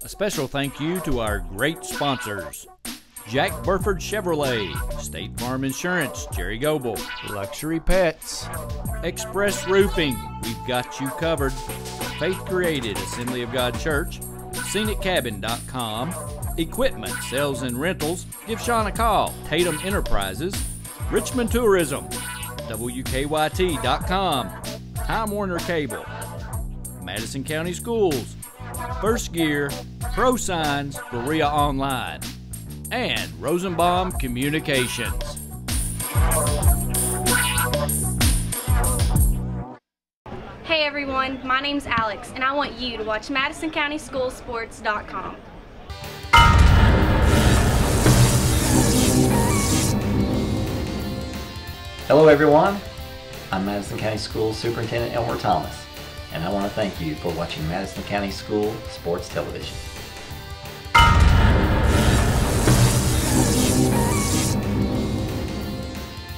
A special thank you to our great sponsors: Jack Burford Chevrolet, State Farm Insurance, Jerry Goebel, Luxury Pets, Express Roofing, we've got you covered, Faith Created, Assembly of God Church, ScenicCabin.com, Equipment, Sales and Rentals, give Sean a call, Tatum Enterprises, Richmond Tourism, WKYT.com, Time Warner Cable, Madison County Schools, First Gear, Pro Signs, Berea Online, and Rosenbaum Communications. Hey everyone, my name's Alex, and I want you to watch MadisonCountySchoolSports.com. Hello everyone, I'm Madison County Schools Superintendent Elmer Thomas, and I want to thank you for watching Madison County School Sports Television.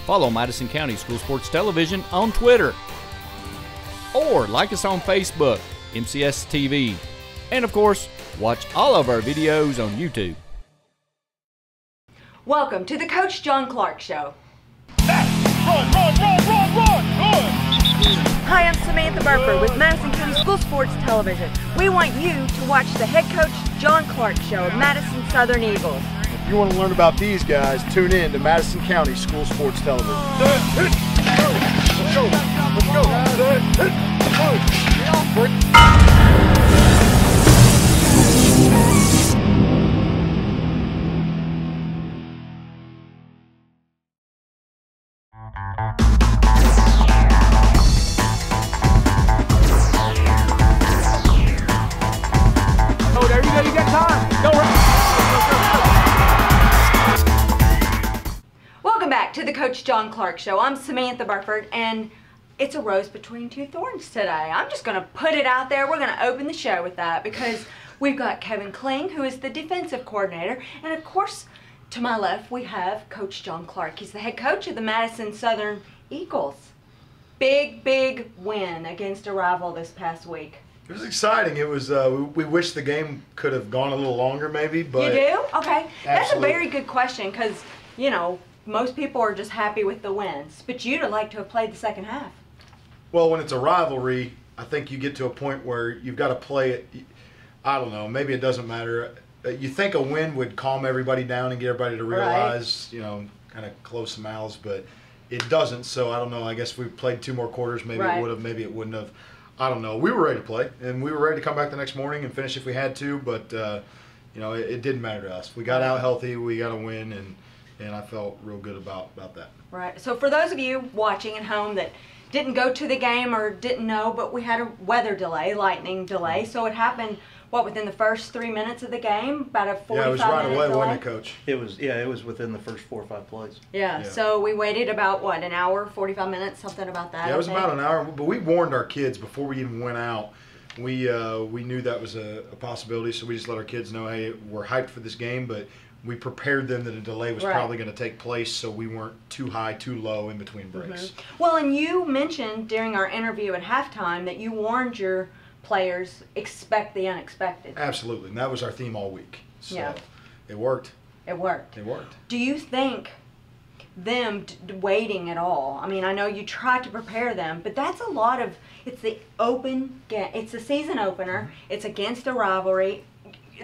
Follow Madison County School Sports Television on Twitter, or like us on Facebook, MCS TV, and of course, watch all of our videos on YouTube. Welcome to the Coach John Clark Show. Run, run, run, run, run, run! Hi, I'm Samantha Burford with Madison County School Sports Television. We want you to watch the head coach John Clark Show of Madison Southern Eagles. If you want to learn about these guys, tune in to Madison County School Sports Television. Let's go! Oh, there you go, you got time. Go right. Welcome back to the Coach John Clark Show. I'm Samantha Burford, and it's a rose between two thorns today. I'm just going to put it out there. We're going to open the show with that because we've got Kevin Kling, who is the defensive coordinator, and of course, to my left, we have Coach John Clark. He's the head coach of the Madison Southern Eagles. Big, big win against a rival this past week. It was exciting. It was. We wish the game could have gone a little longer, maybe. But you do? Okay. That's a absolutely. very good question because, you know, most people are just happy with the wins. But you'd have liked to have played the second half. Well, when it's a rivalry, I think you get to a point where you've got to play it. I don't know. Maybe it doesn't matter. You think a win would calm everybody down and get everybody to realize, you know, kind of close some mouths, but it doesn't. So I don't know. I guess if we played 2 more quarters, maybe it would have. Maybe it wouldn't have. I don't know. We were ready to play, and we were ready to come back the next morning and finish if we had to. But you know, it didn't matter to us. We got out healthy. We got a win, and I felt real good about that. Right. So for those of you watching at home that didn't go to the game or didn't know, but we had a weather delay, lightning delay. So it happened, what, within the first 3 minutes of the game? About a 45-minute delay? Yeah, it was right away, wasn't it, Coach? It was, yeah, it was within the first 4 or 5 plays. Yeah, so we waited about, what, an hour, 45 minutes, something about that? Yeah, it was about an hour, but we warned our kids before we even went out. We knew that was a possibility, so we just let our kids know, hey, we're hyped for this game, but we prepared them that a delay was probably going to take place, so we weren't too high, too low in between breaks. Well, and you mentioned during our interview at halftime that you warned your players, expect the unexpected. Absolutely, and that was our theme all week. So yeah. It worked. It worked. It worked. Do you think them waiting at all? I mean, I know you tried to prepare them, but that's a lot of, it's the open, it's a season opener, it's against a rivalry.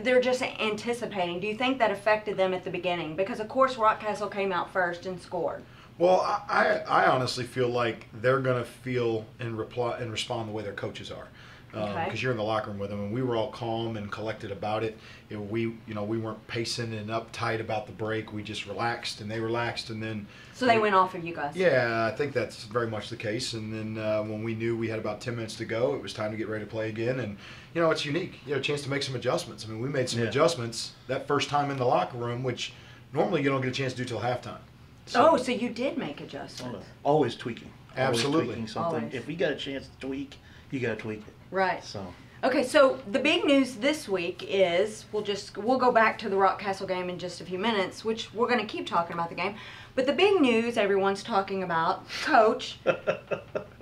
They're just anticipating. Do you think that affected them at the beginning? Because, of course, Rockcastle came out first and scored. Well, I honestly feel like they're going to feel and respond the way their coaches are. Because you're in the locker room with them, and we were all calm and collected about it. We weren't pacing and uptight about the break. We just relaxed, and they relaxed, and then. So they went off of you guys. Yeah, I think that's very much the case. And then when we knew we had about 10 minutes to go, it was time to get ready to play again. And you know, it's unique. You have a chance to make some adjustments. I mean, we made some adjustments that first time in the locker room, which normally you don't get a chance to do till halftime. So you did make adjustments. Always tweaking. Absolutely. Always tweaking something. Always. If we got a chance to tweak, you got to tweak it. Right. So. Okay, so the big news this week is we'll go back to the Rockcastle game in just a few minutes, which we're going to keep talking about the game. But the big news everyone's talking about, Coach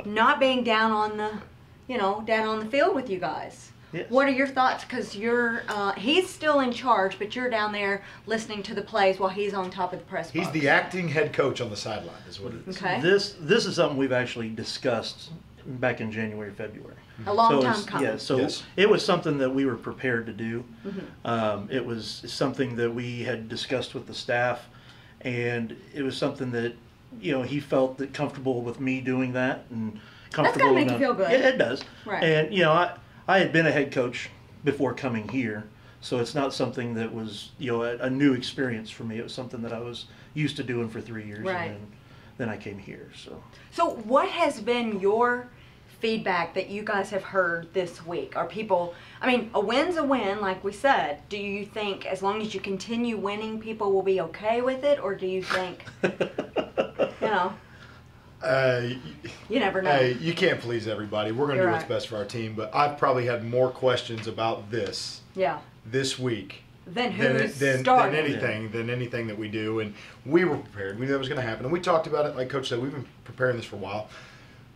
not being down on the field with you guys. Yes. What are your thoughts? Because you're he's still in charge, but you're down there listening to the plays while he's on top of the press He's box. the acting head coach on the sideline, is what it is. Okay. This is something we've actually discussed back in January, February. A long So time it's- coming. Yeah, so Yes. it was something that we were prepared to do. It was something that we had discussed with the staff, and it was something that, you know, he felt that comfortable with me doing that and comfortable gotta make you enough. feel good. Yeah, it does. Right. And you know, I had been a head coach before coming here, so it's not something that was, you know, a new experience for me. It was something that I was used to doing for 3 years, Right. and then I came here. So what has been your feedback that you guys have heard this week? Are people, I mean, a win's a win, like we said. Do you think as long as you continue winning, people will be okay with it? Or do you think, you know, you never know. Hey, you can't please everybody. We're going to You're do what's right. best for our team, but I've probably had more questions about this week Then than who's starting? than anything that we do. And we were prepared. We knew that was going to happen. And we talked about it, like Coach said, we've been preparing this for a while.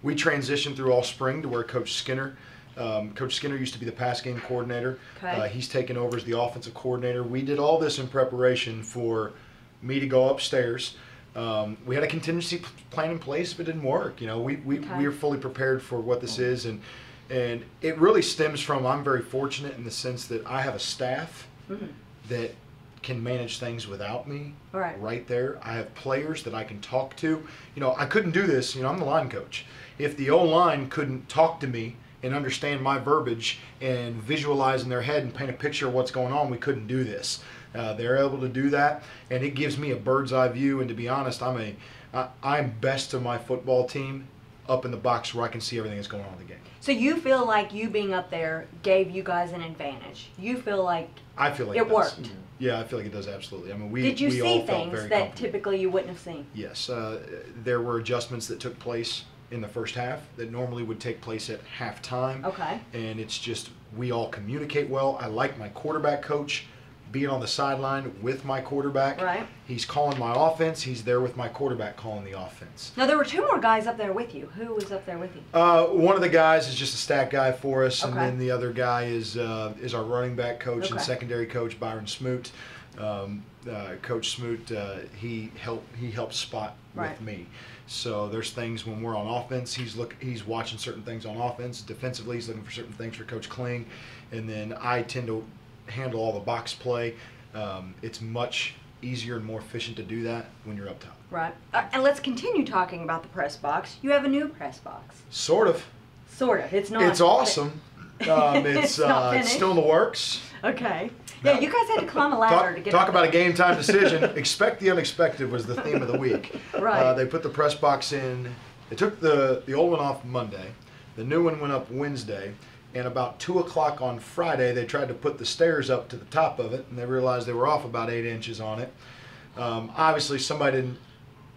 We transitioned through all spring to where Coach Skinner used to be the pass game coordinator. Okay. He's taken over as the offensive coordinator. We did all this in preparation for me to go upstairs. We had a contingency plan in place if it didn't work. You know, we are fully prepared for what this is, and it really stems from, I'm very fortunate in the sense that I have a staff that can manage things without me right there. I have players that I can talk to. You know, I couldn't do this. You know, I'm the line coach. If the O-line couldn't talk to me and understand my verbiage and visualize in their head and paint a picture of what's going on, we couldn't do this. They're able to do that, and it gives me a bird's eye view. And to be honest, I'm best to my football team up in the box where I can see everything that's going on in the game. So you feel like you being up there gave you guys an advantage? You feel like I feel like it does. worked? Yeah, I feel like it does, absolutely. I mean, Did you we see all felt things very that comfortable. typically you wouldn't have seen? Yes, there were adjustments that took place in the first half that normally would take place at halftime. Okay. And it's just, we all communicate well. I like my quarterback coach being on the sideline with my quarterback. Right. He's calling my offense. He's there with my quarterback calling the offense. Now, there were two more guys up there with you. Who was up there with you? One of the guys is just a stat guy for us, and Okay. then the other guy is our running back coach and Okay. secondary coach, Byron Smoot. Coach Smoot, he helps spot Right. with me. So there's things when we're on offense, he's watching certain things on offense. Defensively, he's looking for certain things for Coach Kling, and then I tend to handle all the box play. It's much easier and more efficient to do that when you're up top. Right. And let's continue talking about the press box. You have a new press box. Sort of. Sort of. It's not. It's awesome. It's not it's still in the works. Okay. Yeah, you guys had to climb a ladder to get Talk up about a there. game time decision. Expect the unexpected was the theme of the week. Right. They put the press box in. They took the old one off Monday. The new one went up Wednesday. And about 2 o'clock on Friday, they tried to put the stairs up to the top of it, and they realized they were off about 8 inches on it. Obviously, somebody didn't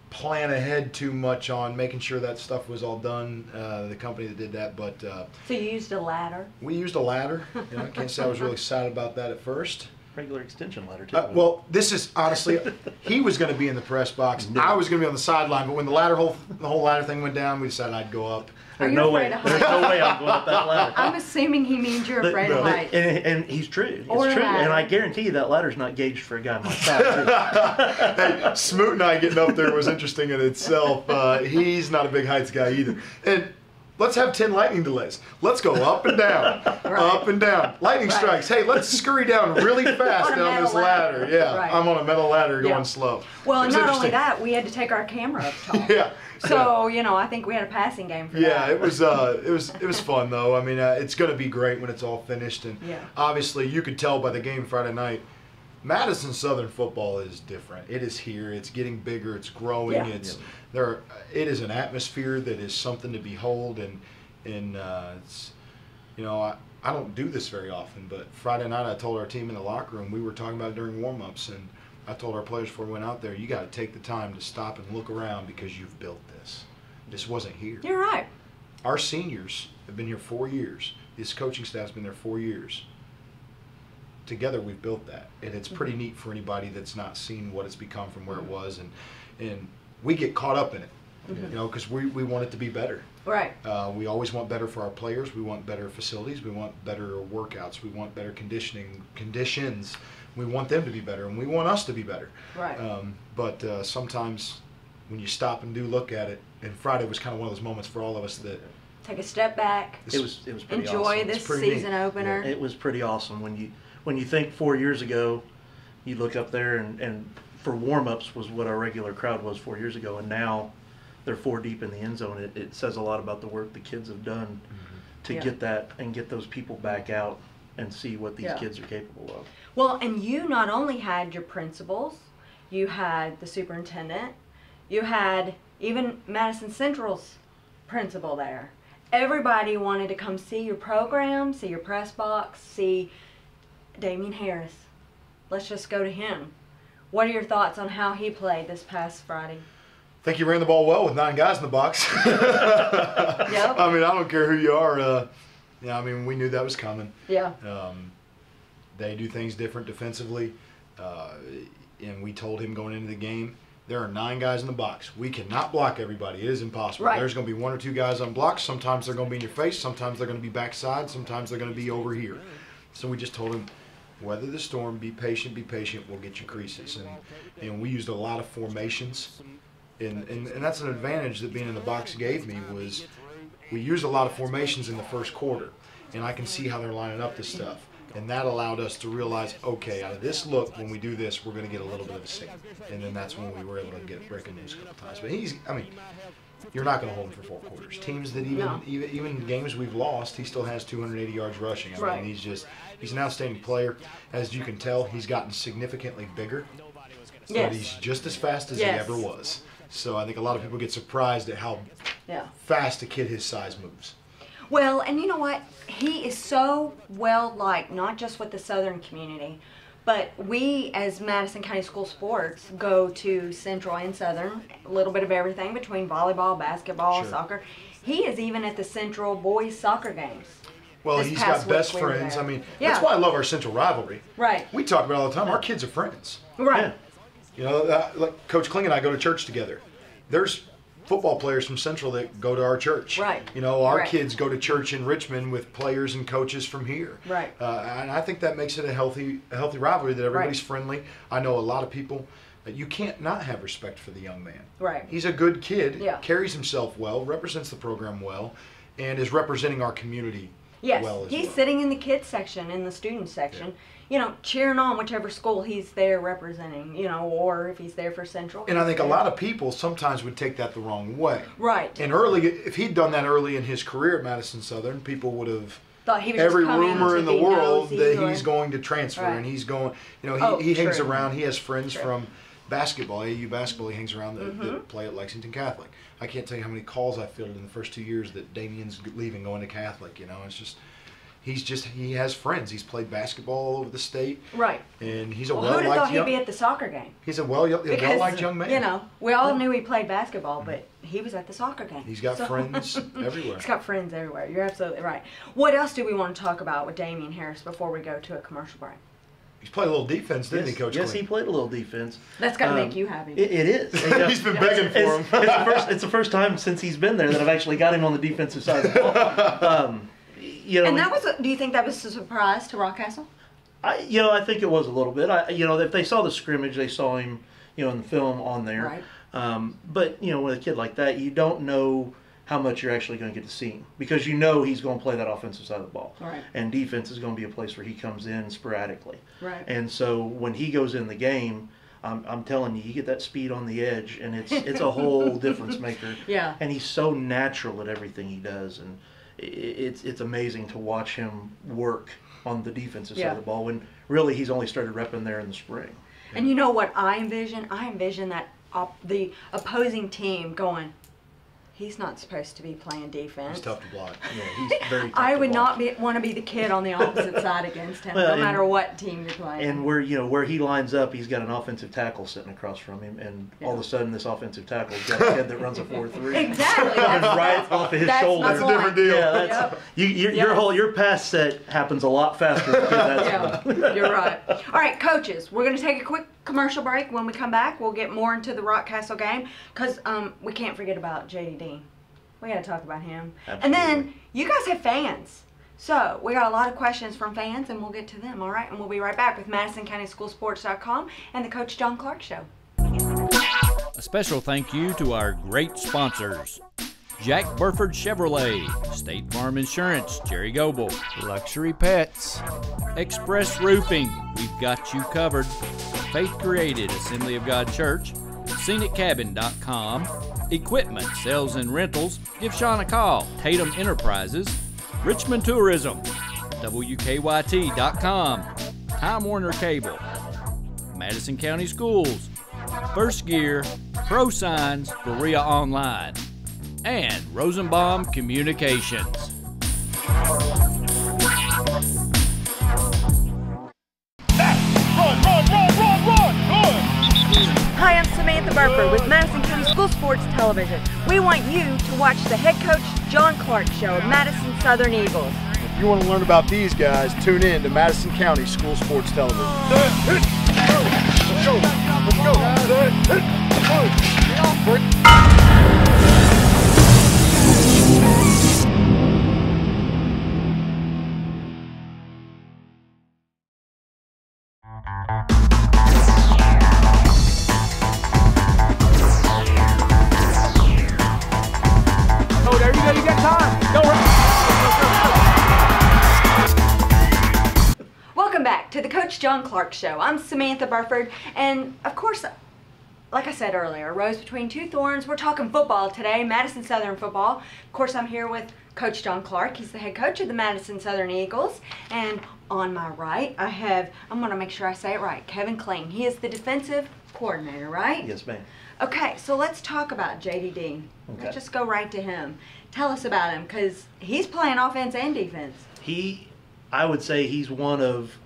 plan ahead too much on making sure that stuff was all done, the company that did that, but So you used a ladder? we used a ladder. You know, I can't say I was really excited about that at first. Regular extension ladder too. Well, this is honestly, he was going to be in the press box. I was going to be on the sideline, but when the whole ladder thing went down, we decided I'd go up. Are There's you no way. afraid of There's heights? no way I'm going up that ladder. I'm assuming he means you're afraid of heights. And he's true. It's Or a true. And ladder. I guarantee you that ladder's not gauged for a guy my size. Hey, Smoot and I getting up there was interesting in itself. He's not a big heights guy either. And let's have 10 lightning delays. Let's go up and down, up and down. Lightning strikes. Hey, let's scurry down really fast On a down metal this ladder. ladder. Yeah, Right. I'm on a metal ladder going Yeah. slow. Well, It was not only interesting. that, we had to take our camera up top. Yeah. So, you know, I think we had a passing game for Yeah, that. it was fun though. I mean, it's going to be great when it's all finished, and Yeah. obviously you could tell by the game Friday night. Madison Southern football is different. It is here. It's getting bigger. It's growing. Yeah. It is an atmosphere that is something to behold, and it's, you know, I don't do this very often, but Friday night I told our team in the locker room, we were talking about it during warm-ups, and I told our players before we went out there, you got to take the time to stop and look around because you've built this. This wasn't here. You're right. Our seniors have been here 4 years. This coaching staff's been there 4 years. Together we've built that, and it's pretty neat for anybody that's not seen what it's become from where it was, and we get caught up in it. You know, because we want it to be better. Right. We always want better for our players. We want better facilities. We want better workouts. We want better conditions. We want them to be better, and we want us to be better. Right. But sometimes when you stop and do look at it, and Friday was kind of one of those moments for all of us that take a step back. It was pretty enjoy awesome. this season opener. It was pretty awesome when you think 4 years ago, you look up there and for warm-ups was what our regular crowd was 4 years ago, and now they're 4 deep in the end zone. It says a lot about the work the kids have done to get that and get those people back out and see what these kids are capable of. Well, and you not only had your principals, you had the superintendent, you had even Madison Central's principal there. Everybody wanted to come see your program, see your press box, see Damian Harris. Let's just go to him. What are your thoughts on how he played this past Friday? I think he ran the ball well with 9 guys in the box. Yep. I mean, I don't care who you are. Yeah, I mean, we knew that was coming. Yeah. They do things different defensively, and we told him going into the game, there are 9 guys in the box. We cannot block everybody. It is impossible. Right. There's going to be 1 or 2 guys on blocks. Sometimes they're going to be in your face. Sometimes they're going to be backside. Sometimes they're going to be over here. So we just told him, weather the storm, be patient, we'll get you creases. And we used a lot of formations. And that's an advantage that being in the box gave me was we used a lot of formations in the first quarter. And I can see how they're lining up this stuff. And that allowed us to realize, okay, out of this look, when we do this, we're going to get a little bit of a seam. And then that's when we were able to get breaking news a couple times. But you're not going to hold him for 4 quarters. Teams that even games we've lost, he still has 280 yards rushing. I mean, he's an outstanding player. As you can tell, he's gotten significantly bigger. Yes. But he's just as fast as he ever was. So I think a lot of people get surprised at how fast a kid his size moves. Well, and you know what? He is so well liked, not just with the Southern community, but we as Madison County School Sports go to Central and Southern, a little bit of everything between volleyball, basketball, soccer. He is even at the Central boys soccer games. Well, he's got best friends. I mean, that's why I love our Central rivalry. Right. We talk about it all the time. Our kids are friends. Right. Yeah. You know, like Coach Kling and I go to church together. There's football players from Central that go to our church. Right. You know, our kids go to church in Richmond with players and coaches from here. Right. And I think that makes it a healthy rivalry, that everybody's friendly. I know a lot of people that you can't not have respect for the young man. Right. He's a good kid, carries himself well, represents the program well, and is representing our community well as he's well. sitting in the kids section, in the student section, you know, cheering on whichever school he's there representing, you know, or if he's there for Central. And I think a lot of people sometimes would take that the wrong way. Right. And if he'd done that early in his career at Madison Southern, people would have thought he was every just coming rumor to in the be world nosy that or- he's going to transfer, Right. and he's going, you know, he hangs true. around, he has friends from basketball, AU basketball, he hangs around that play at Lexington Catholic. I can't tell you how many calls I fielded in the first 2 years that Damian's leaving, going to Catholic, you know, it's just, he has friends. He's played basketball all over the state. Right. And he's a Well, who'd have well-liked thought he'd be at the soccer game? He's a well-liked young man. You know, we all knew he played basketball, but he was at the soccer game. He's got friends everywhere. He's got friends everywhere. You're absolutely right. What else do we want to talk about with Damian Harris before we go to a commercial break? He's played a little defense, didn't he, Coach? Yes, Clem? he played a little defense. That's got to make you happy. It is. He's been begging for him. It's the first time since he's been there that I've actually got him on the defensive side of the ball. You know, And that was, do you think that was a surprise to Rockcastle? I think it was a little bit. If they saw the scrimmage, they saw him, in the film on there. Right. But with a kid like that, you don't know how much you're actually going to get to see him, because he's going to play that offensive side of the ball. Right. And defense is going to be a place where he comes in sporadically. Right. And so when he goes in the game, I'm telling you get that speed on the edge, and it's a whole difference maker. Yeah. And he's so natural at everything he does, and it's amazing to watch him work on the defensive side of the ball when really he's only started repping there in the spring. And you know what I envision? I envision that the opposing team going, he's not supposed to be playing defense. He's tough to block. Yeah, he's very tough I to would block. not want to be the kid on the opposite side against him, Well, no matter what team you're playing. And where he lines up, he's got an offensive tackle sitting across from him, and all of a sudden this offensive tackle's got a kid that runs a 4.3. Exactly. Right off of his that's shoulder. my That's a different point. deal. Yeah, that's your pass set happens a lot faster than that's Yeah, you're right. All right, coaches, we're going to take a quick commercial break. When we come back, we'll get more into the Rockcastle game because we can't forget about JD Dean. We got to talk about him. Absolutely. And then you guys have fans. So we got a lot of questions from fans, and we'll get to them, all right? And we'll be right back with MadisonCountySchoolSports.com and the Coach John Clark Show. A special thank you to our great sponsors: Jack Burford Chevrolet, State Farm Insurance, Jerry Goble, Luxury Pets, Express Roofing, we've got you covered, Faith Created, Assembly of God Church, ScenicCabin.com, Equipment, Sales and Rentals, give Sean a call, Tatum Enterprises, Richmond Tourism, WKYT.com, Time Warner Cable, Madison County Schools, First Gear, Pro Signs, Berea Online, and Rosenbaum Communications. Hi, I'm Samantha Burford with Madison County School Sports Television. We want you to watch the head coach John Clark Show of Madison Southern Eagles. If you want to learn about these guys, tune in to Madison County School Sports Television. Let's go. Oh, there you go. You got time. Go. Welcome back to the Coach John Clark Show. I'm Samantha Burford, and of course, like I said earlier, a rose between two thorns. We're talking football today, Madison Southern football. Of course, I'm here with Coach John Clark. He's the head coach of the Madison Southern Eagles. And on my right, I'm going to make sure I say it right, Kevin Kling. He is the defensive coordinator, right? Yes, ma'am. Okay, so let's talk about JD Dean. Okay. Let's just go right to him. Tell us about him, because he's playing offense and defense. I would say he's one of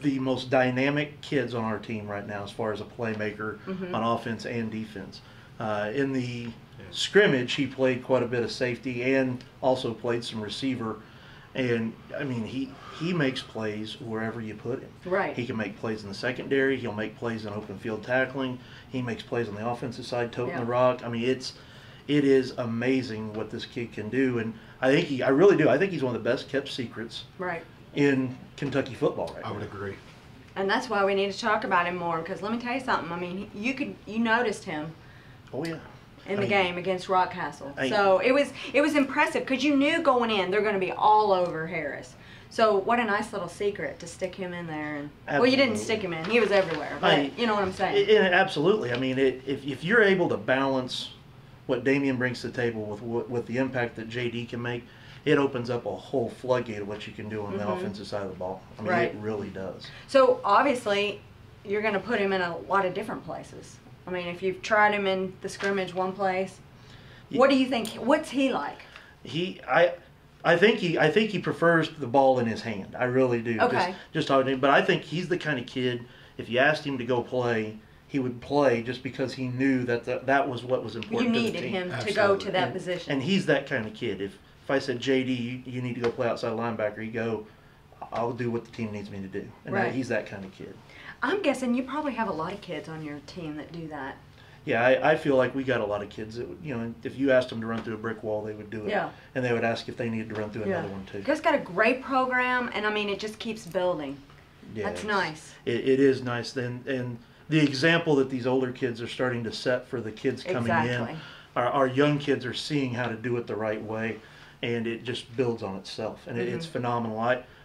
the most dynamic kids on our team right now as far as a playmaker on offense and defense. In the scrimmage, he played quite a bit of safety and also played some receiver. And, I mean, he makes plays wherever you put him. Right. He can make plays in the secondary. He'll make plays in open field tackling. He makes plays on the offensive side, toting the rock. I mean, it is amazing what this kid can do. And I really do. I think he's one of the best kept secrets in Kentucky football right now. I would agree. And that's why we need to talk about him more, because let me tell you something. I mean, you noticed him. Oh, yeah. In the game against Rockcastle. So it was impressive, because you knew going in they're going to be all over Harris. So what a nice little secret to stick him in there. And well, you didn't stick him in. He was everywhere. But you know what I'm saying. Absolutely. I mean, if you're able to balance what Damian brings to the table with the impact that JD can make, it opens up a whole floodgate of what you can do on the offensive side of the ball. I mean, it really does. So obviously, you're going to put him in a lot of different places. I mean, if you've tried him in the scrimmage one place, what do you think? What's he like? I think he prefers the ball in his hand. I really do. Okay. Just talking to him, but I think he's the kind of kid. If you asked him to go play, he would play just because he knew that was what was important. You needed to the team. him Absolutely. to go to that position. And he's that kind of kid. If I said, JD, you need to go play outside linebacker, he'd go, I'll do what the team needs me to do. And he's that kind of kid. I'm guessing you probably have a lot of kids on your team that do that. Yeah, I feel like we got a lot of kids that, if you asked them to run through a brick wall, they would do it. Yeah. And they would ask if they needed to run through another one too. You guys got a great program, and I mean, it just keeps building. Yeah, That's nice. It is nice. And the example that these older kids are starting to set for the kids coming in, our young kids are seeing how to do it the right way, and it just builds on itself. And it's phenomenal.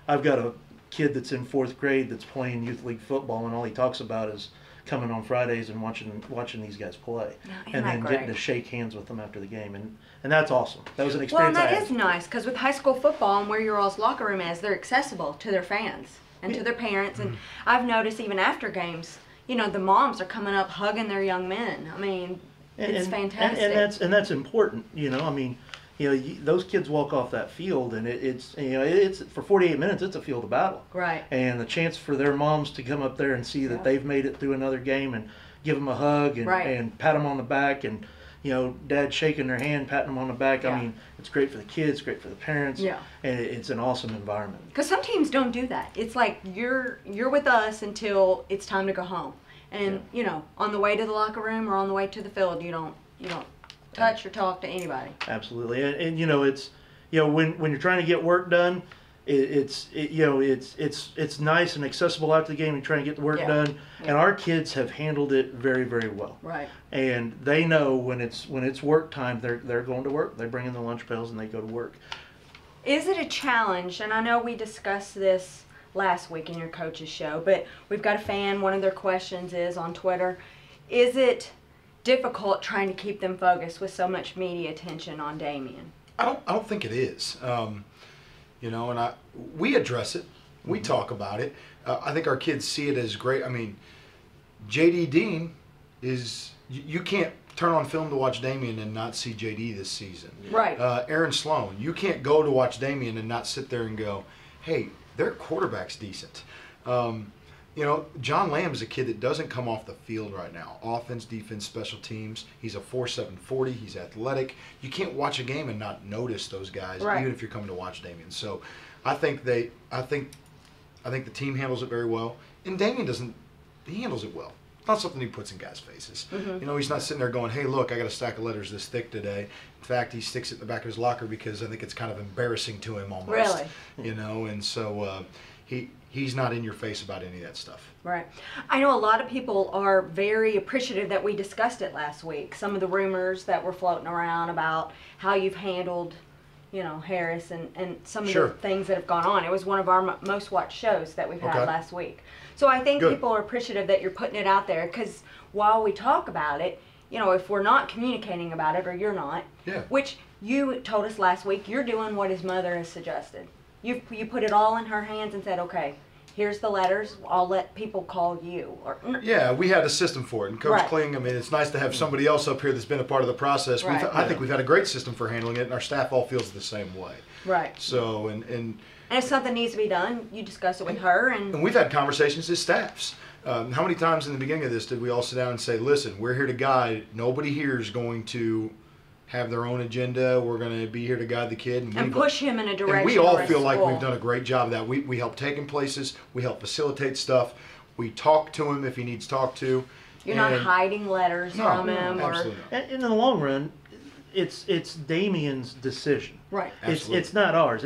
I've got a kid that's in 4th grade that's playing youth league football, and all he talks about is coming on Fridays and watching these guys play, and then getting to shake hands with them after the game, and that's awesome. That was an experience. Well, and that is nice, because with high school football and where your all's locker room is, they're accessible to their fans and to their parents. And I've noticed even after games, the moms are coming up hugging their young men. I mean, it's fantastic. And that's important. I mean, those kids walk off that field, and it's for 48 minutes. It's a field of battle. Right. And the chance for their moms to come up there and see that they've made it through another game and give them a hug and pat them on the back and dad shaking their hand, patting them on the back. Yeah. I mean, it's great for the kids, great for the parents. Yeah. And it's an awesome environment. Because some teams don't do that. It's like you're with us until it's time to go home. And, on the way to the locker room or on the way to the field, you don't touch or talk to anybody. Absolutely. And it's, when you're trying to get work done, it's nice and accessible after the game. You're trying to get the work done, and our kids have handled it very, very well. Right. And they know when it's work time, they're going to work. They bring in the lunch pails and they go to work. Is it a challenge? And I know we discussed this last week in your coach's show, but we've got a fan. One of their questions is on Twitter: is it difficult trying to keep them focused with so much media attention on Damian? I don't think it is. And we address it. We talk about it. I think our kids see it as great. I mean, J.D. Dean is, you can't turn on film to watch Damian and not see J.D. this season. Right. Aaron Sloan, you can't go to watch Damian and not sit there and go, hey, their quarterback's decent. John Lamb is a kid that doesn't come off the field right now. Offense, defense, special teams. He's a 4.7 40. He's athletic. You can't watch a game and not notice those guys, right, even if you're coming to watch Damian. So, I think the team handles it very well, and Damian doesn't. He handles it well. It's not something he puts in guys' faces. Mm-hmm. He's not sitting there going, "Hey, look, I got a stack of letters this thick today." In fact, he sticks it in the back of his locker because I think it's kind of embarrassing to him almost. Really. And so he's not in your face about any of that stuff. Right. I know a lot of people are very appreciative that we discussed it last week. Some of the rumors that were floating around about how you've handled, Harris and some of the things that have gone on. It was one of our most watched shows that we've had last week. So I think people are appreciative that you're putting it out there, because while we talk about it, if we're not communicating about it, or you're not, which you told us last week, you're doing what his mother has suggested. You put it all in her hands and said, okay, here's the letters, I'll let people call you. Yeah, we had a system for it. And Coach Kling, I mean, it's nice to have somebody else up here that's been a part of the process. Right. I think we've had a great system for handling it, and our staff all feels the same way. Right. So, and if something needs to be done, you discuss it with her. And we've had conversations as staffs. How many times in the beginning of this did we all sit down and say, listen, we're here to guide. Nobody here is going to have their own agenda. We're going to be here to guide the kid. And push him in a direction. And we all feel like we've done a great job of that. We help take him places. We help facilitate stuff. We talk to him if he needs talked to. You're not hiding letters from him. Absolutely not. And in the long run, it's Damian's decision. Right. It's not ours.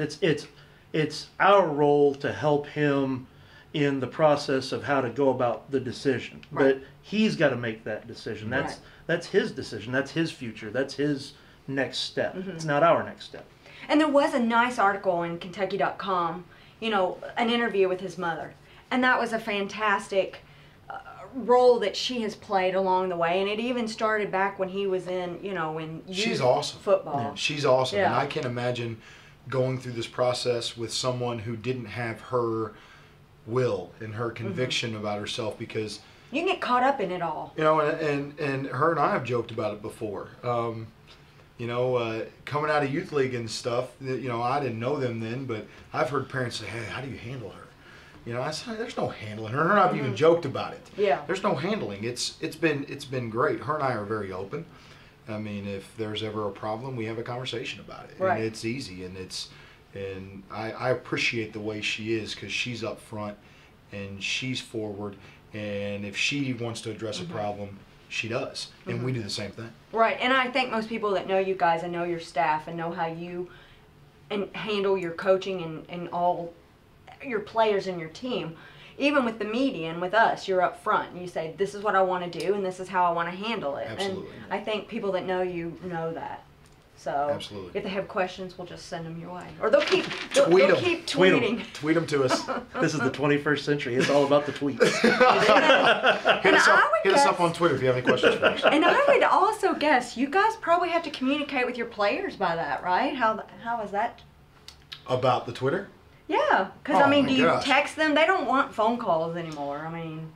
It's our role to help him in the process of how to go about the decision. Right. But he's got to make that decision. That's his decision. That's his future. That's his next step. Mm-hmm. It's not our next step. And there was a nice article in Kentucky.com, an interview with his mother. And that was a fantastic role that she has played along the way. And it even started back when he was in She's awesome. Football. Yeah, she's awesome. Yeah. And I can't imagine going through this process with someone who didn't have her will and her conviction about herself, because you can get caught up in it all. And her and I have joked about it before. Coming out of youth league and stuff, I didn't know them then, but I've heard parents say, hey, how do you handle her? I said, there's no handling her. Her and I've even joked about it. Yeah. There's no handling. It's been great. Her and I are very open. I mean, if there's ever a problem, we have a conversation about it. Right. And it's easy, and I appreciate the way she is, because she's up front and she's forward, and if she wants to address a problem, she does, and we do the same thing. Right, and I think most people that know you guys and know your staff and know how you handle your coaching and all your players and your team, even with the media and with us, you're up front and you say, this is what I want to do and this is how I want to handle it. Absolutely. And I think people that know you know that. So Absolutely. If they have questions, we'll just send them your way. Or they'll keep Tweet tweeting. Tweet them to us. This is the 21st century. It's all about the tweets. Hit us up on Twitter if you have any questions for us. And I would also guess you guys probably have to communicate with your players by that, right? How is that? About the Twitter? Yeah, because Oh, do you text them? They don't want phone calls anymore. I mean,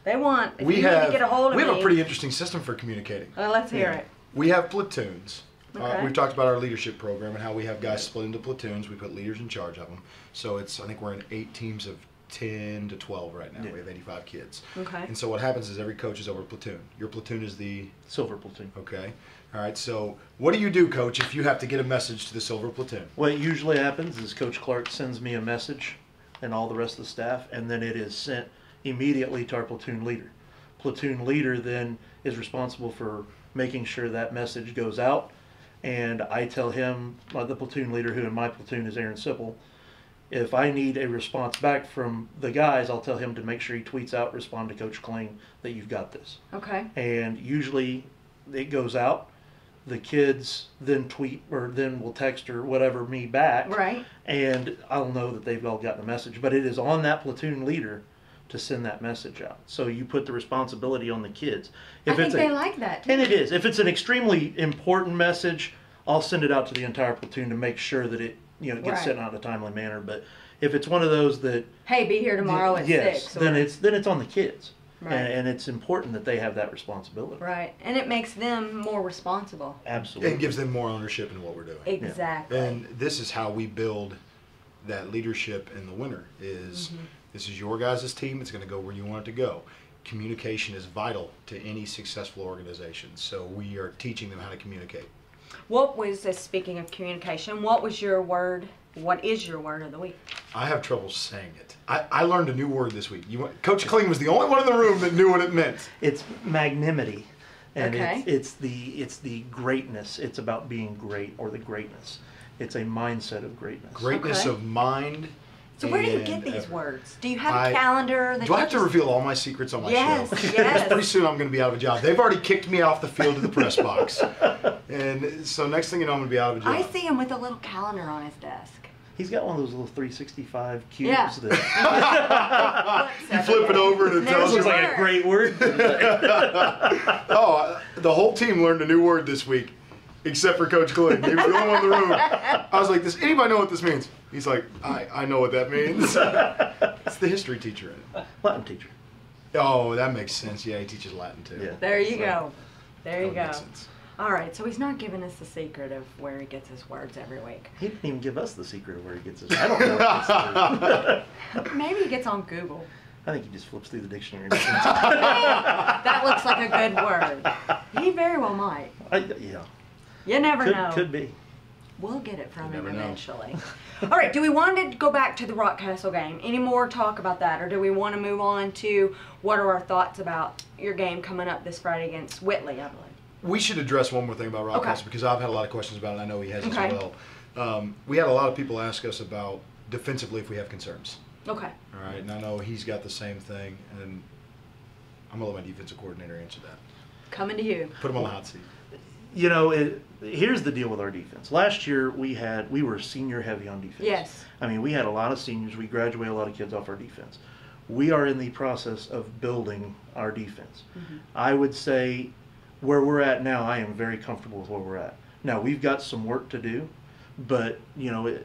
they want. If We you need to get a hold of have me, a pretty interesting system for communicating. Let's hear it. We have platoons. Okay. We've talked about our leadership program and how we have guys split into platoons. We put leaders in charge of them. So I think we're in 8 teams of 10 to 12 right now. Yeah. We have 85 kids. Okay. And so what happens is every coach is over a platoon. Your platoon is the Silver platoon. okay. All right. So what do you do, Coach, if you have to get a message to the silver platoon? What usually happens is Coach Clark sends me a message and all the rest of the staff, and then it is sent immediately to our platoon leader. Platoon leader then is responsible for making sure that message goes out, and I tell him, the platoon leader, who in my platoon is Aaron Sipple, if I need a response back from the guys, I'll tell him to make sure he tweets out, respond to Coach Kling that you've got this. Okay. And usually it goes out. The kids then tweet or then will text or whatever me back. Right. And I'll know that they've all gotten the message. But it is on that platoon leader to send that message out. So you put the responsibility on the kids. I think they like that too. And it is. If it's an extremely important message, I'll send it out to the entire platoon to make sure that it gets Right. sent out in a timely manner. But if it's one of those that Hey, be here tomorrow at yes, 6. then it's on the kids. Right. And it's important that they have that responsibility. Right. And it makes them more responsible. Absolutely. It gives them more ownership in what we're doing. Exactly. And this is how we build that leadership in the winter is this is your guys' team. It's going to go where you want it to go. Communication is vital to any successful organization. So we are teaching them how to communicate. What was, speaking of communication, what is your word of the week? I have trouble saying it. I learned a new word this week. Coach Kling was the only one in the room that knew what it meant. It's magnanimity, and Okay. it's the greatness. It's about being great or the greatness. It's a mindset of greatness. Greatness Okay. of mind. So where do you and get these effort. words? Do you have a calendar? That Do I you have to just- reveal all my secrets on my Yes, show? yes. Pretty soon I'm going to be out of a job. They've already kicked me off the field to the press box. And so next thing you know, I'm going to be out of a job. I see him with a little calendar on his desk. He's got one of those little 365 cubes Yeah. that You flip it over and it There's tells you. looks like a great word. The whole team learned a new word this week, except for Coach Kling. He was the only one in the room. I was like, does anybody know what this means? He's like, I know what that means. It's the history teacher in it. Latin teacher. Oh, that makes sense. Yeah, he teaches Latin too. Yeah. There you go. There you That go. makes sense. All right, so he's not giving us the secret of where he gets his words every week. He didn't even give us the secret of where he gets his. I don't know what this is. Maybe he gets on Google. I think he just flips through the dictionary. That looks like a good word. He very well might. Yeah. You never know. Could be. We'll get it from You him never know. eventually. All right, do we want to go back to the Rockcastle game? Any more talk about that? Or do we want to move on to what are our thoughts about your game coming up this Friday against Whitley, I believe? We should address one more thing about Rockcastle Okay. because I've had a lot of questions about it. I know he has Okay. as well. We had a lot of people ask us about defensively if we have concerns. Okay. All right, and I know he's got the same thing, and I'm going to let my defensive coordinator answer that. Coming to you. Put him on the hot seat. You know, here's the deal with our defense. Last year we were senior heavy on defense. Yes. I mean, we had a lot of seniors. We graduated a lot of kids off our defense. We are in the process of building our defense. I would say where we're at now, I am very comfortable with where we're at. Now, we've got some work to do, but, you know,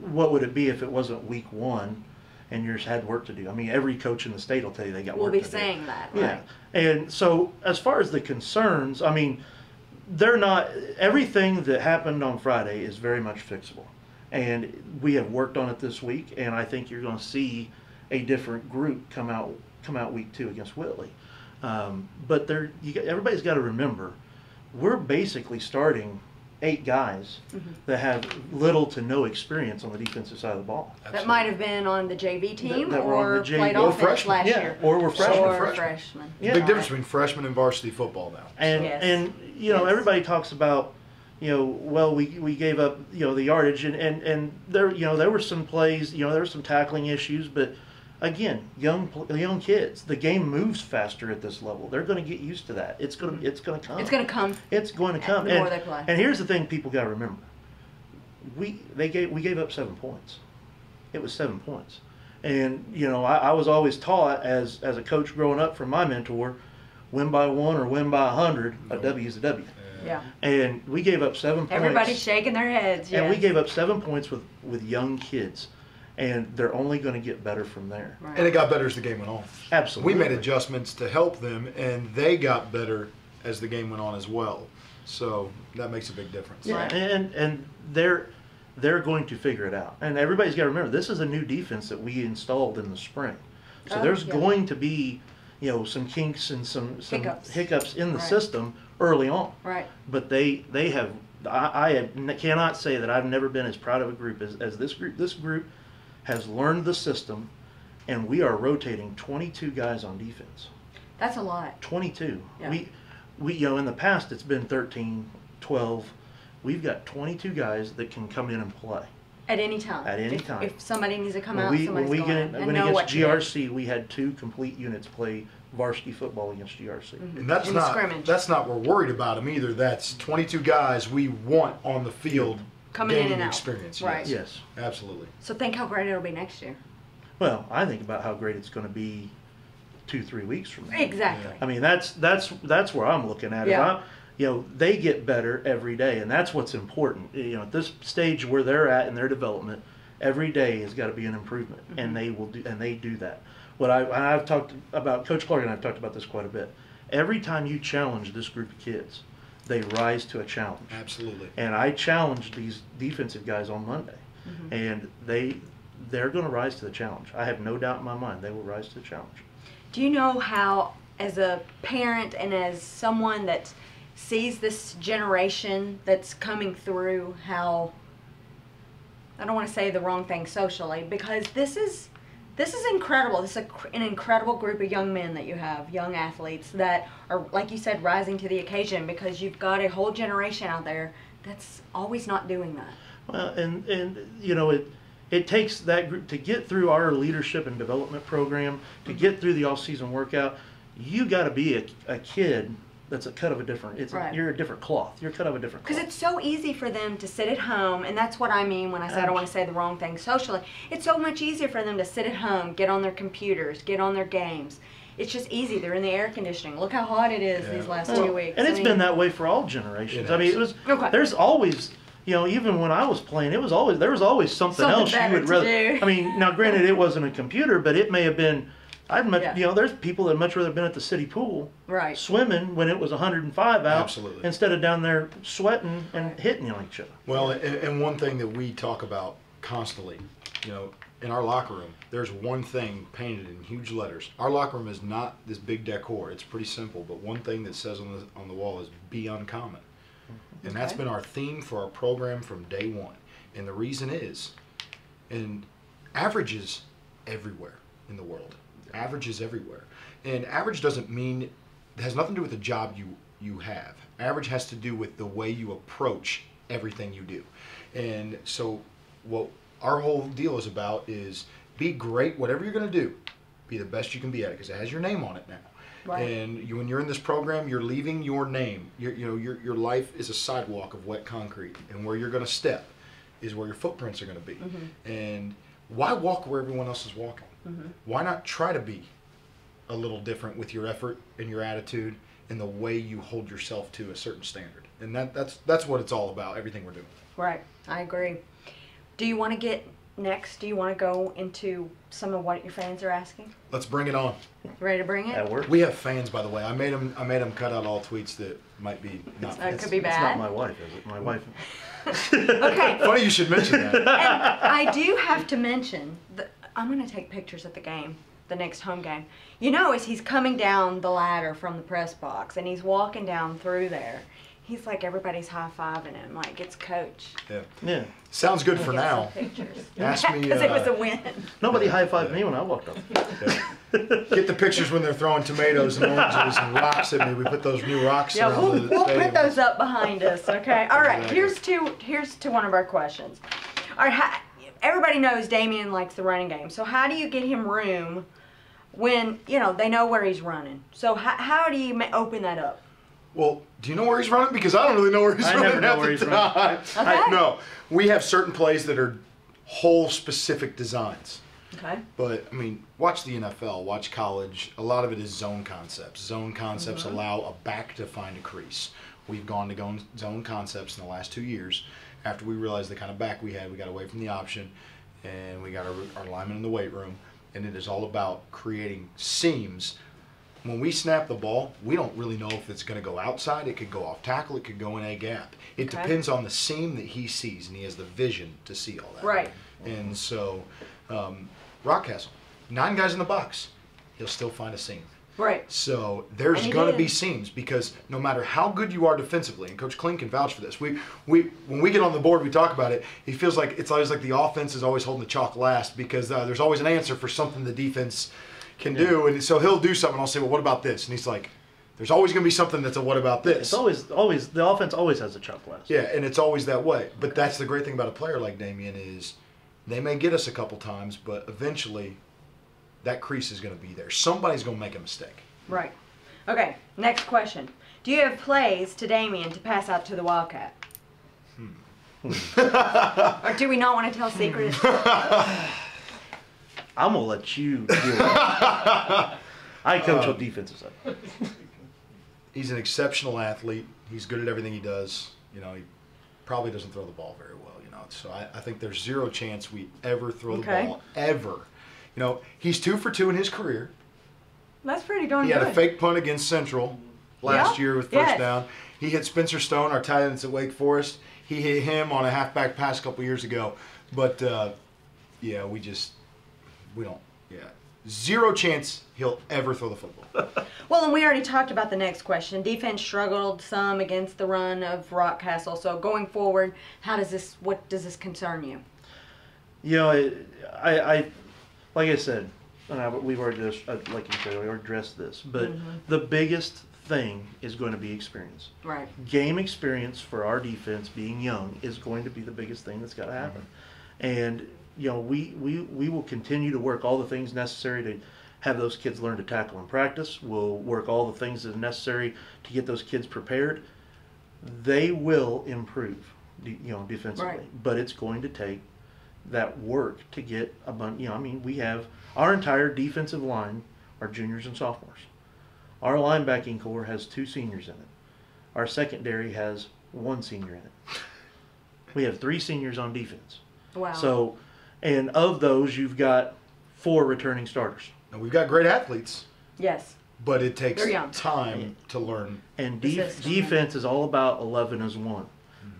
what would it be if it wasn't week one and you just had work to do? I mean, every coach in the state will tell you they got We'll work be to do. saying that, Yeah. right? And so as far as the concerns, I mean, they're not, everything that happened on Friday is very much fixable. And we have worked on it this week, and I think you're going to see a different group come out week 2 against Whitley. But everybody's got to remember, we're basically starting 8 guys that have little to no experience on the defensive side of the ball. That might have been on the JV team That were on or the JV. played Or offense freshmen. last Yeah, year. or we're freshmen. Or freshmen. Yeah. Big difference between freshman and varsity football now. And Yes. and you know Yes. everybody talks about, you know, well we gave up, you know, the yardage and there, you know, there were some plays, you know, there were some tackling issues, but again, young kids, the game moves faster at this level. They're going to get used to that. It's going to come. It's going to come. It's going to come. The more they play. And here's the thing people got to remember. We gave up 7 points. It was 7 points. And, you know, I was always taught as a coach growing up from my mentor, win by 1 or win by 100, a W is a W. Yeah. And we gave up 7 points. Everybody's shaking their heads. And we yes. gave up 7 points with young kids. And they're only going to get better from there. Right. And it got better as the game went on. Absolutely. We made adjustments to help them, and they got better as the game went on as well. So that makes a big difference. Yeah, Right. and they're going to figure it out. And everybody's got to remember, this is a new defense that we installed in the spring. So there's going to be, you know, some kinks and some hiccups in the system early on. Right. But they have, I cannot say that I've never been as proud of a group as this group. This group has learned the system, and we are rotating 22 guys on defense. That's a lot. 22. Yeah. We you know, in the past it's been 13, 12. We've got 22 guys that can come in and play. At any time. At any time. If somebody needs to come out, When somebody's going in. when against GRC, we had 2 complete units play varsity football against GRC. And that's not we're worried about them either. That's 22 guys we want on the field coming in gaining and out. experience. Right. Yes. Absolutely. So think how great it'll be next year. Well, I think about how great it's going to be 2-3 weeks from now. Exactly. I mean, that's where I'm looking at it. Yeah. You know, they get better every day, and that's what's important. You know, at this stage where they're at in their development, every day has got to be an improvement, and they will do, and they do that. What I've talked about, Coach Clark and I've talked about this quite a bit. Every time you challenge this group of kids, they rise to a challenge. Absolutely. And I challenged these defensive guys on Monday, and they're going to rise to the challenge. I have no doubt in my mind they will rise to the challenge. Do you know how, as a parent and as someone that sees this generation that's coming through, how, I don't want to say the wrong thing socially, because this is incredible. This is an incredible group of young men that you have, young athletes that are, like you said, rising to the occasion, because you've got a whole generation out there that's always not doing that. Well, and you know, it takes that group to get through our leadership and development program, to get through the off-season workout. You got to be a kid that's a cut of a different. You're a different cloth. You're cut of a different cloth. Because it's so easy for them to sit at home, and that's what I mean when I say I don't want to say the wrong thing socially. It's so much easier for them to sit at home, get on their computers, get on their games. It's just easy. They're in the air conditioning. Look how hot it is these last 2 weeks. And it's been that way for all generations. I mean, it was. There's always. You know, even when I was playing, there was always something else you would rather. I mean, now granted, it wasn't a computer, but it may have been. You know, there's people that much rather been at the city pool, swimming when it was 105 out, instead of down there sweating and hitting each other. Well, and one thing that we talk about constantly, you know, in our locker room, there's one thing painted in huge letters. Our locker room is not this big decor. It's pretty simple, but one thing that says on the wall is "Be uncommon." And that's been our theme for our program from day one. And the reason is, and averages everywhere in the world. Average is everywhere. And average doesn't mean, it has nothing to do with the job you have. Average has to do with the way you approach everything you do. And so what our whole deal is about is be great, whatever you're going to do, be the best you can be at it, because it has your name on it now. Right. And when you're in this program, you're leaving your name. Your life is a sidewalk of wet concrete, and where you're going to step is where your footprints are going to be. And why walk where everyone else is walking? Why not try to be a little different with your effort and your attitude and the way you hold yourself to a certain standard? And that's what it's all about. Everything we're doing. Right. I agree. Do you want to get next? Do you want to go into some of what your fans are asking? Let's bring it on. Ready to bring it? That works. We have fans, by the way. I made them cut out all tweets that might be not. That could be bad. It's not my wife, is it? My wife. Okay. Funny you should mention that. And I do have to mention that I'm going to take pictures at the game, the next home game. You know, as he's coming down the ladder from the press box and he's walking down through there, he's like, everybody's high-fiving him like it's Coach. Yeah. Sounds good for now. Ask me. Because it was a win. Nobody high-fived me when I walked up. Get the pictures when they're throwing tomatoes and oranges and rocks at me. We put those new rocks around the we'll stadium. put those up behind us, okay? All right, here's to one of our questions. All right, everybody knows Damien likes the running game. So how do you get him room when, you know, they know where he's running? So how do you open that up? Well, do you know where he's running? Because I don't really know where he's running. I never know where he's running. Okay. No, we have certain plays that are whole specific designs. Okay. But, I mean, watch the NFL, watch college. A lot of it is zone concepts. Zone concepts allow a back to find a crease. We've gone to zone concepts in the last 2 years. After we realized the kind of back we had, we got away from the option, and we got our linemen in the weight room. And it is all about creating seams. when we snap the ball, we don't really know if it's going to go outside. It could go off tackle. It could go in a gap. It depends on the seam that he sees, and he has the vision to see all that. Right. And so, Rockcastle, 9 guys in the box, he'll still find a seam. Right. So there's going to be seams, because no matter how good you are defensively, and Coach Kling can vouch for this, when we get on the board, we talk about it, he feels like it's always like the offense is always holding the chalk last, because there's always an answer for something the defense can do. And so he'll do something, and I'll say, well, what about this? And he's like, there's always going to be something that's a what about this? It's always the offense always has a chalk last. Yeah, and it's always that way. But that's the great thing about a player like Damian is they may get us a couple times, but eventually that crease is going to be there. Somebody's going to make a mistake. Right. Okay, next question. Do you have plays to Damian to pass out to the Wildcat? Or do we not want to tell secrets? I'm going to let you deal with it. I coach on defensive side. He's an exceptional athlete. He's good at everything he does. He probably doesn't throw the ball very well, So I think there's zero chance we ever throw the ball, ever. He's 2 for 2 in his career. That's pretty darn good. He good. had a fake punt against Central last year with first down. He hit Spencer Stone, our tight ends at Wake Forest. He hit him on a halfback pass a couple years ago. But, we don't. Zero chance he'll ever throw the football. Well, and we already talked about the next question. Defense struggled some against the run of Rockcastle. So going forward, what does this concern you? I like I said, we've already like you said, we already addressed this. But the biggest thing is going to be experience. Right. Game experience for our defense, being young, is going to be the biggest thing that's got to happen. And we will continue to work all the things necessary to have those kids learn to tackle in practice. We'll work all the things that are necessary to get those kids prepared. They will improve, defensively. Right. But it's going to take that work to get we have our entire defensive line are juniors and sophomores. Our linebacking core has 2 seniors in it. Our secondary has 1 senior in it. We have 3 seniors on defense. Wow. So, and of those, you've got 4 returning starters. And we've got great athletes. Yes. But it takes They're young. time to learn. And defense is all about 11 as 1.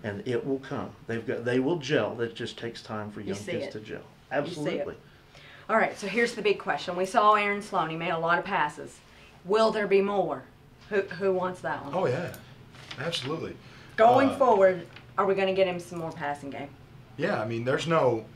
And it will come. They will gel. That just takes time for young kids to gel. Absolutely. All right, so here's the big question. We saw Aaron Sloan. He made a lot of passes. Will there be more? Who wants that one? Oh, yeah. Absolutely. Going forward, are we going to get him some more passing game? Yeah, there's no,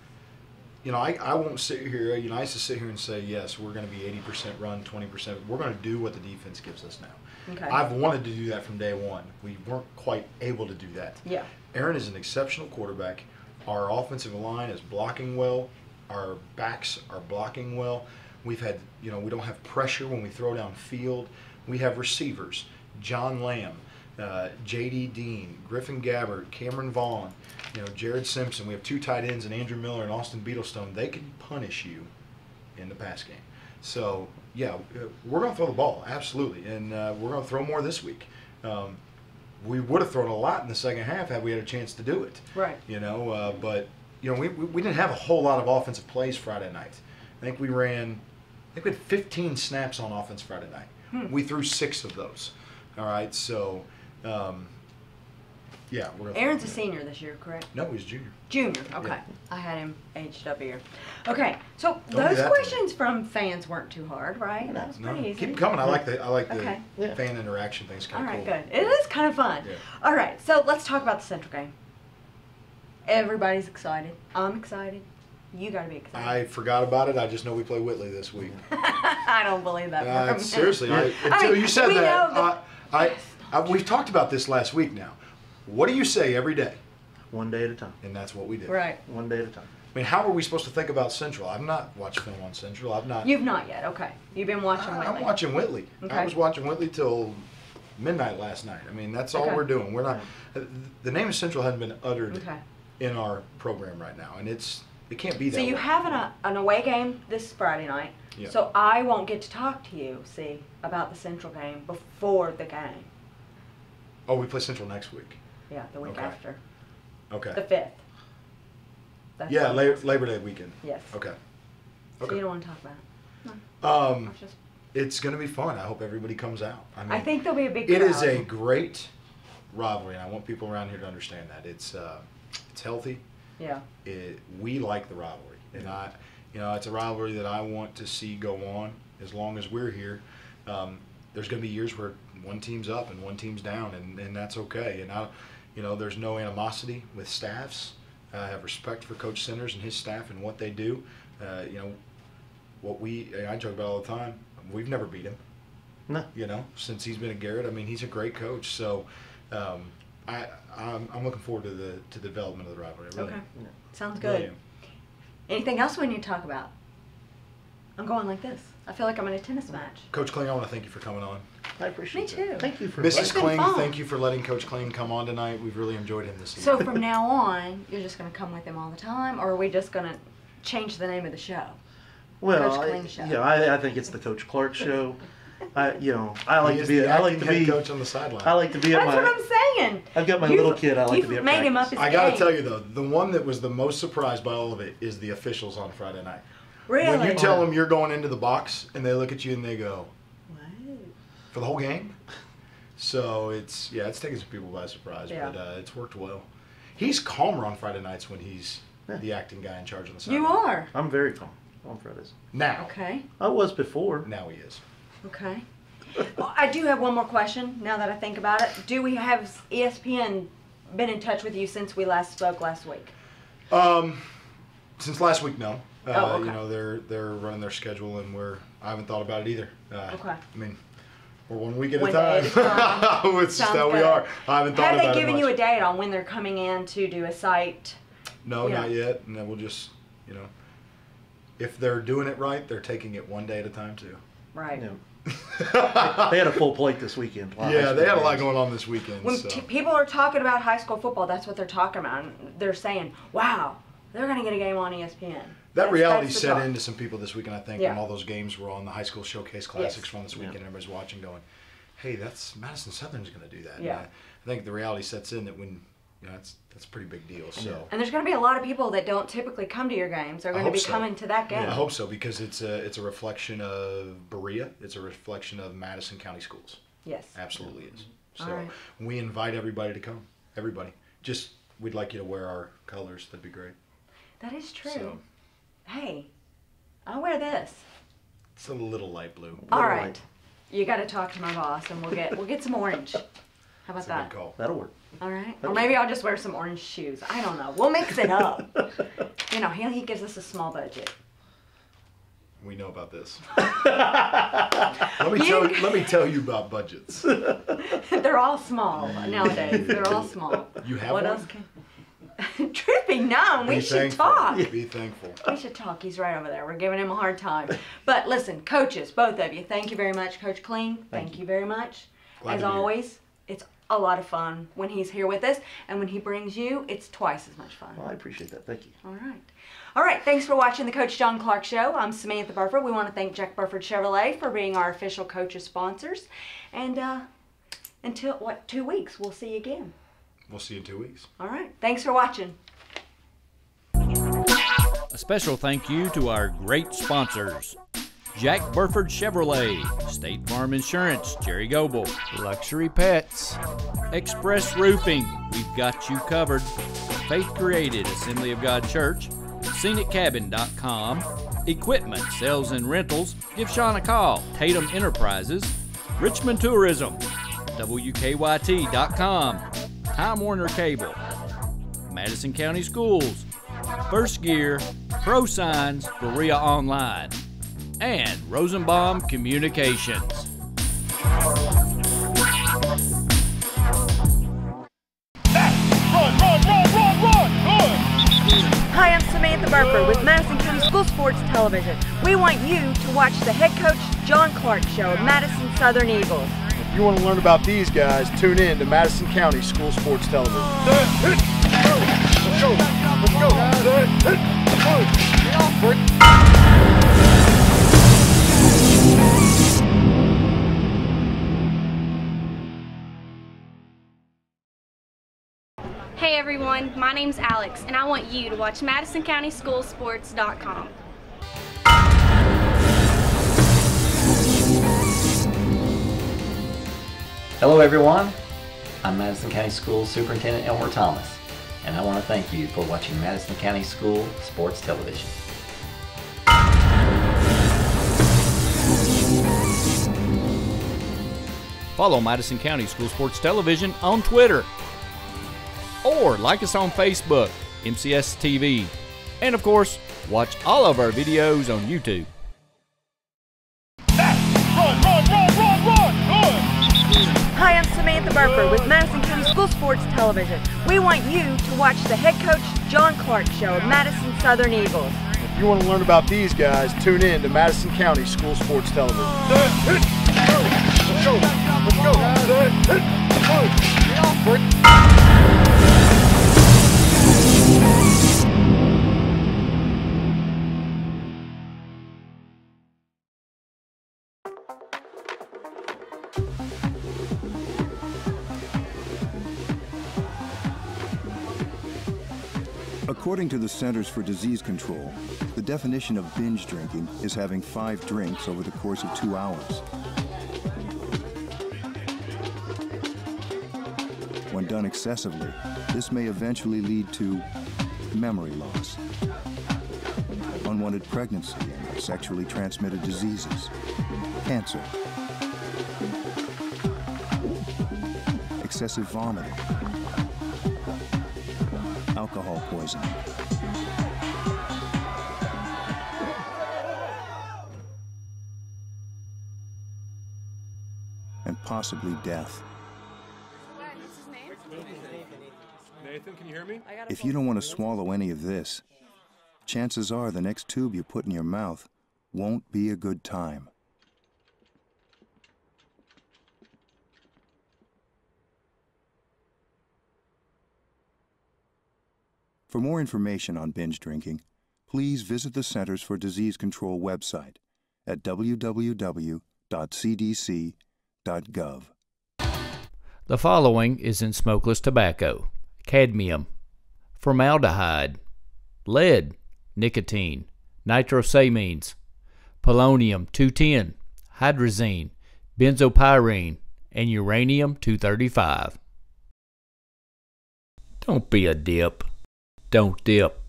I won't sit here, I used to sit here and say, yes, we're going to be 80% run, 20%. We're going to do what the defense gives us now. Okay. I've wanted to do that from day one. We weren't quite able to do that. Yeah. Aaron is an exceptional quarterback. Our offensive line is blocking well. Our backs are blocking well. We've had, we don't have pressure when we throw down field. We have receivers, John Lamb, J.D. Dean, Griffin Gabbard, Cameron Vaughn, Jared Simpson. We have 2 tight ends, and Andrew Miller and Austin Beetlestone. They can punish you in the pass game. So, yeah, we're going to throw the ball, absolutely, and we're going to throw more this week. We would have thrown a lot in the second half had we had a chance to do it. Right. But we didn't have a whole lot of offensive plays Friday night. I think we had 15 snaps on offense Friday night. We threw 6 of those. All right, so we're gonna. Aaron's a senior this year, correct? No, he's junior. Junior, okay. Yeah. I had him HW. Okay, so Don't do those that to questions from fans weren't too hard, right? That was pretty easy. Keep coming. I like the Okay. fan interaction things. All Kind of right, cool. good. It is kind of fun. Yeah. All right, so let's talk about the Central game. Everybody's excited. I'm excited. You got to be excited. I forgot about it. I just know we play Whitley this week. I don't believe that. for a minute. Seriously, I until mean, you said we that, know we've talked about this last week now. What do you say every day? One day at a time. And that's what we do. Right. One day at a time. How are we supposed to think about Central? I've not watched film on Central. I've not. You've not yet. Okay. You've been watching Whitley. I'm watching Whitley. Okay. I was watching Whitley till midnight last night. That's all we're doing. We're not. The name of Central hadn't been uttered in our program right now, and it can't be that. So you way. have an away game this Friday night. Yeah. So I won't get to talk to you, about the Central game before the game. Oh, we play Central next week. Yeah, the week Okay. after. Okay. The 5th. That's Yeah, what- Labor Day weekend. Yes. Okay. So Okay. you don't want to talk about it? No. I was just it's going to be fun. I hope everybody comes out. I think there'll be a big It crowd. is a great rivalry, and I want people around here to understand that. It's healthy. Yeah. We like the rivalry, and it's a rivalry that I want to see go on as long as we're here. There's going to be years where one team's up and one team's down, and that's okay. And there's no animosity with staffs. I have respect for Coach Centers and his staff and what they do. I joke about all the time. We've never beat him. No. Since he's been at Garrett. I mean, he's a great coach. So I'm looking forward to the development of the rivalry. Really. Okay. Sounds good. Really. Anything else we need to talk about? I'm going like this. I feel like I'm in a tennis match. Coach Kling, I want to thank you for coming on. I appreciate Me it. too. Thank you for Mrs. been Kling, fun. thank you for letting Coach Kling come on tonight. We've really enjoyed him this So evening. from now on, you're just going to come with him all the time, or are we just going to change the name of the show? Well, Coach Kling show. I think it's the Coach Clark show. I like He to is be. the I like acting to head be. coach on the sideline. I like to be at That's my. what I'm saying. I've got my little kid. I like to be You've at made him up practice. his I got to game. tell you, though, the one that was the most surprised by all of it is the officials on Friday night. Really? When you tell them you're going into the box and they look at you and they go, What? for the whole game? So it's taking some people by surprise, Yeah. but it's worked well. He's calmer on Friday nights when he's the acting guy in charge on the sideline. You are. I'm very calm on Fridays. Now. Okay. I was before. Now he is. Okay. Well, I do have one more question now that I think about it. Do we have ESPN been in touch with you since we last spoke last week? Since last week, no. Oh, okay. They're running their schedule, and I haven't thought about it either. Okay. I mean, we're 1 week at One a day at a time. time. It's just Sounds how we good. are. I haven't thought Have about it they given much. you a date on when they're coming in to do a site? No, Yeah. not yet. And then we'll just, if they're doing it right, they're taking it one day at a time too. Right. Yeah. They had a full plate this weekend. Yeah, they had a lot going on this weekend. When so. people are talking about high school football, that's what they're talking about. And they're saying, wow, they're going to get a game on ESPN. That reality that's the set talk. into some people this weekend, I think, Yeah. when all those games were on the high school showcase classics Yes. from this weekend. Everybody's watching going, hey, that's Madison Southern's going to do that. Yeah. And I think the reality sets in that when, that's a pretty big deal. So. And there's going to be a lot of people that don't typically come to your games. They're going to be coming to that game. Yeah, I hope so, because it's a reflection of Berea. It's a reflection of Madison County Schools. Yes. Absolutely is. All So right. we invite everybody to come. Everybody. Just, we'd like you to wear our colors. That'd be great. That is true. So, Hey, I'll wear this. it's a little light blue. All right. You got to talk to my boss, and we'll get some orange. How about That's a that? good call. That'll work. All right. Or maybe I'll just wear some orange shoes. I don't know. We'll mix it up. He gives us a small budget. We know about this. Let me tell you about budgets. They're all small nowadays. They're all small. You have What one? else can? Truth be known, we Be should thankful. talk. Be thankful. We should talk. He's right over there. We're giving him a hard time. But listen, coaches, both of you, thank you very much. Coach Kling, thank you very much. Glad As to be here. always, it's a lot of fun when he's here with us. And when he brings you, it's twice as much fun. Well, I appreciate that. Thank you. All right. All right, thanks for watching the Coach John Clark Show. I'm Samantha Burford. We want to thank Jack Burford Chevrolet for being our official coaches sponsors. And until, 2 weeks, we'll see you again. We'll see you in 2 weeks. All right, thanks for watching. A special thank you to our great sponsors: Jack Burford Chevrolet, State Farm Insurance, Jerry Goble, Luxury Pets, Express Roofing, we've got you covered, Faith Created, Assembly of God Church, ScenicCabin.com, Equipment, Sales and Rentals, give Sean a call, Tatum Enterprises, Richmond Tourism, WKYT.com, Time Warner Cable, Madison County Schools, First Gear, Pro Signs, Berea Online, and Rosenbaum Communications. Hi, I'm Samantha Burford with Madison County School Sports Television. We want you to watch the head coach John Clark Show of Madison Southern Eagles. If you want to learn about these guys, tune in to Madison County School Sports Television. Let's go. Hey everyone, my name's Alex, and I want you to watch MadisonCountySchoolSports.com. Hello everyone, I'm Madison County Schools Superintendent Elmer Thomas, and I want to thank you for watching Madison County School Sports Television. Follow Madison County School Sports Television on Twitter, or like us on Facebook, MCS TV, and of course, watch all of our videos on YouTube. Hi, I'm Samantha Burford with Madison County School Sports Television. We want you to watch the head coach John Clark Show of Madison Southern Eagles. If you want to learn about these guys, tune in to Madison County School Sports Television. Let's go. According to the Centers for Disease Control, the definition of binge drinking is having 5 drinks over the course of 2 hours. When done excessively, this may eventually lead to memory loss, unwanted pregnancy and sexually transmitted diseases, cancer, excessive vomiting, alcohol poisoning, and possibly death. Nathan, can you hear me? If you don't want to swallow any of this, chances are the next tube you put in your mouth won't be a good time. For more information on binge drinking, please visit the Centers for Disease Control website at www.cdc.gov. The following is in smokeless tobacco: cadmium, formaldehyde, lead, nicotine, nitrosamines, polonium-210, hydrazine, benzopyrene, and uranium-235. Don't be a dip. Don't dip.